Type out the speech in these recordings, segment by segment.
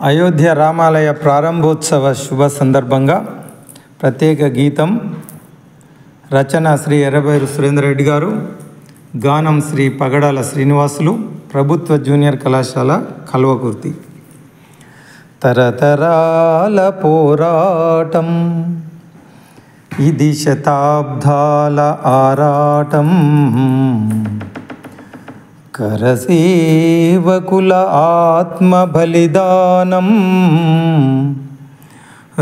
అయోధ్య రామాలయ ప్రారంభోత్సవ శుభ సందర్భంగా ప్రత్యేక గీతం. రచన శ్రీ ఎర్రబైరు సురేందర్ రెడ్డి గారు, గానం శ్రీ పగడాల శ్రీనివాసులు, ప్రభుత్వ జూనియర్ కళాశాల కల్వకుర్తి. తరతరాల పోరాటం, ఇది శతాబ్దాల ఆరాటం, కరసేవకుల ఆత్మ బలిదానం,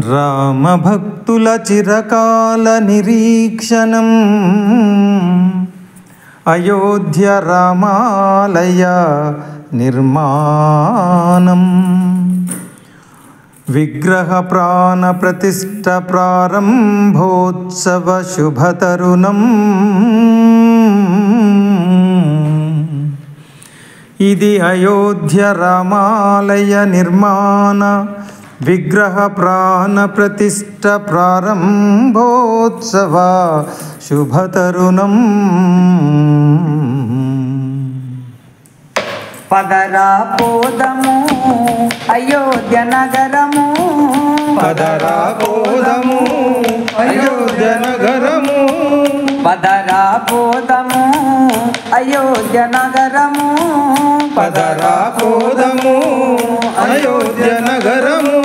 రామభక్తుల చిరకాల నిరీక్షణం, అయోధ్య రామాలయ నిర్మాణం, విగ్రహ ప్రాణ ప్రతిష్ఠ ప్రారంభోత్సవ శుభతరుణం, ఇది అయోధ్య రామాలయ నిర్మాణ విగ్రహ ప్రాణ ప్రతిష్ఠ ప్రారంభోత్సవ శుభతరుణం. పదరా పోదము అయోధ్య నగరము, పదరా పోదము అయోధ్య నగరము, పదరా పోదము అయోధ్య నగరము, పదరా పోదము అయోధ్య నగరము,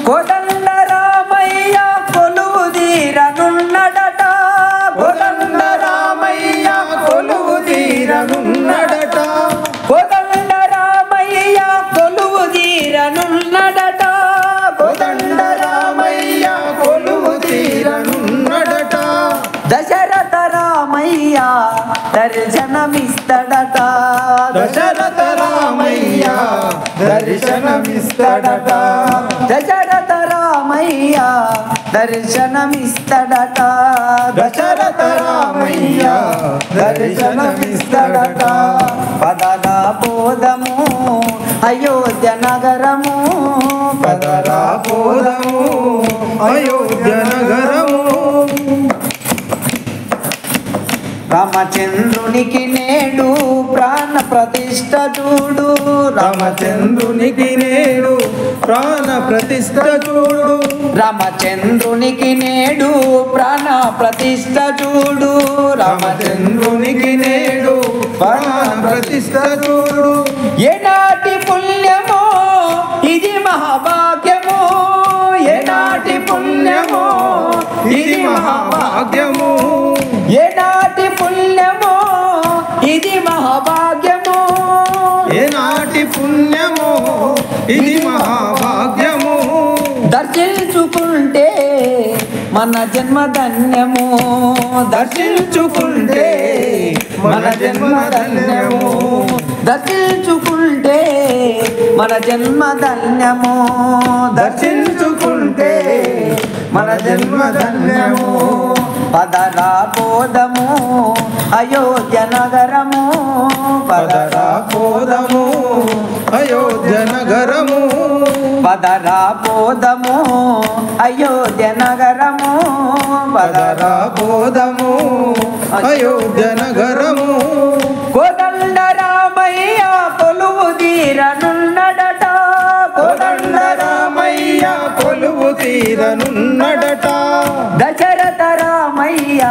కోదండ రామయ్య కొలువు తీరనున్నడట, కోదండ రామయ్య కొలువు తీరనున్నడట, కోదండ రామయ్య కొలువు తీరనున్నడట, కోదండ రామయ్య కొలువు తీరనున్నడట, దశరథ రామయ్య దర్శనమిస్తడట, దశరథ రామయ్య దర్శనమిస్తడట, దశరథ రామయ్య దర్శనమిస్తడట, దశరథ రామయ్య దర్శనమిస్తడట, పదరా పోదము అయోధ్య నగరము, పదరా పోదము అయోధ్య నగరము, రామచంద్రునికి నేడు ప్రాణ ప్రతిష్ఠ చూడు, రామచంద్రునికి నేడు ప్రాణ ప్రతిష్ఠ చూడు, రామచంద్రునికి నేడు ప్రాణ ప్రతిష్ఠ చూడు, రామచంద్రునికి నేడు ప్రాణ ప్రతిష్ఠ చూడు, ఏనాటి పుణ్యమో ఇది మహాభాగ్యము, ఏనాటి పుణ్యమో ఇది మహాభాగ్యము, ఏనాటి పుణ్యమో ఇది మహాభాగ్యము, ఏనాటి పుణ్యమో ఇది మహాభాగ్యము, దర్శించుకుంటే మన జన్మ ధన్యము, దర్శించుకుంటే మన జన్మ ధన్యము, దర్శించుకుంటే మన జన్మ ధన్యము, దర్శించుకుంటే మన జన్మ ధన్యము, పదరా పోదము అయోధ్య నగరము, పదరా పోదము అయోధ్య నగరము, పదరా పోదము అయోధ్య నగరము, పదరా పోదము అయోధ్య నగరము, కోదండ రామయ్య కొలువు తీరనున్నడట, కోదండ రామయ్య కొలువు తీరనున్నడట, దశరథ రామయ్య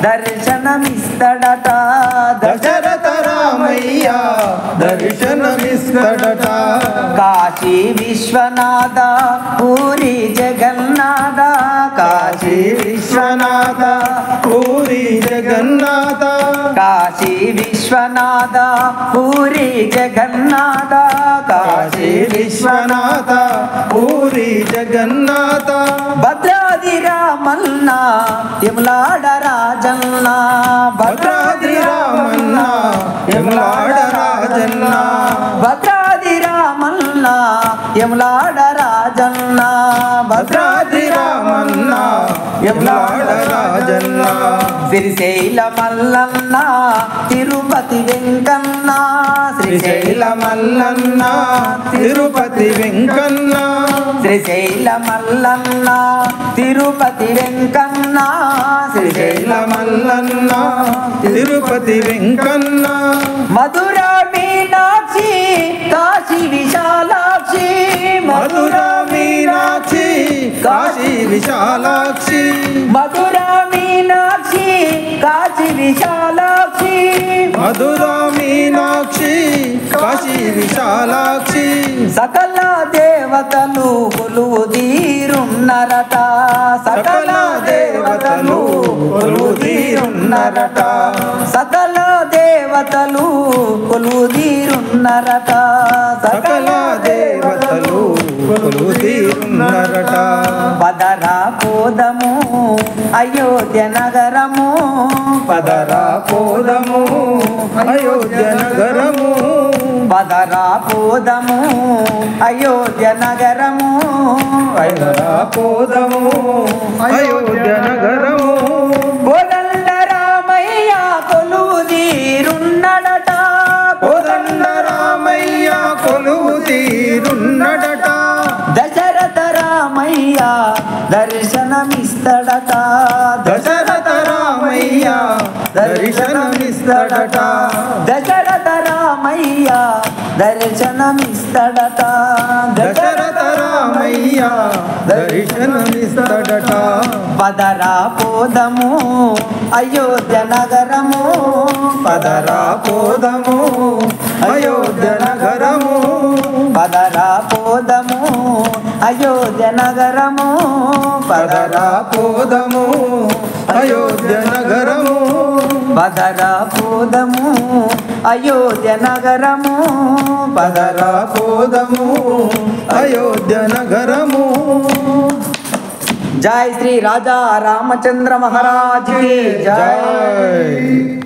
దర్శనమిస్తడట, దశరథ రామయ్య దర్శనమిస్తడట, కాశీ విశ్వనాథ పూరి జగన్నాథ, కాశీ విశ్వనాథ పూరి జగన్నాథ, కాశీ విశ్వనాథ పూరి జగన్నాథ, కాశీ విశ్వనాథ పూరి జగన్నాథ, భద్రాద్రి రామన్న యములాడ రాజన్న, భద్రాద్రి రామన్న యములాడ రాజన్న, భద్రాద్రి రామన్న యములాడ రాజన్న, భద్రాద్రి రామన్న యములాడ రాజన్న, శ్రీశైల మల్లన్న తిరుపతి వెంకన్న, శ్రీశైల మల్లన్న తిరుపతి వెంకన్న, శ్రీశైల మల్లన్న తిరుపతి వెంకన్న, శ్రీశైల మల్లన్న తిరుపతి వెంకన్న, మధుర మీనాక్షి కాశీ విశాలాక్షి, విశాలాక్షి మధురా మీనాక్షి కాశీ విశాలాక్షి మధురా మీనాక్షి కాశీ విశాలాక్షి సకల దేవతలు కొలువు తీరున్నరట సకల దేవతలు కొలువు తీరున్నరట సకల దేవతలు కొలువు తీరున్నరట సకల దేవతలు కొలువు తీరున్నరట పదరా పోదము అయోధ్య నగరము పదరా పోదము అయోధ్య నగరము పదరా పోదము అయోధ్య నగరము పదరా పోదము అయోధ్య నగరము కోదండ రామయ్య కొలువు తీరున్నడట కోదండ రామయ్య కొలువు తీరున్నడట దశరథ రామయ్య దర్శనమిస్తడట దశరథ రామయ్య దర్శనమిస్తడట దశరథ రామయ్య దర్శనమిస్తడట దశరథ రామయ్య దర్శనమిస్తడట పదరా పోదము అయోధ్య నగరము పదరా పోదము అయోధ్య నగరము పదరా పోదము అయోధ్య నగరము పదరా పోదము అయోధ్య నగరము పదరా పోదము అయోధ్య నగరము పదరా పోదము అయోధ్య నగరము జై శ్రీ రాజా రామచంద్ర మహారాజ్ की जय।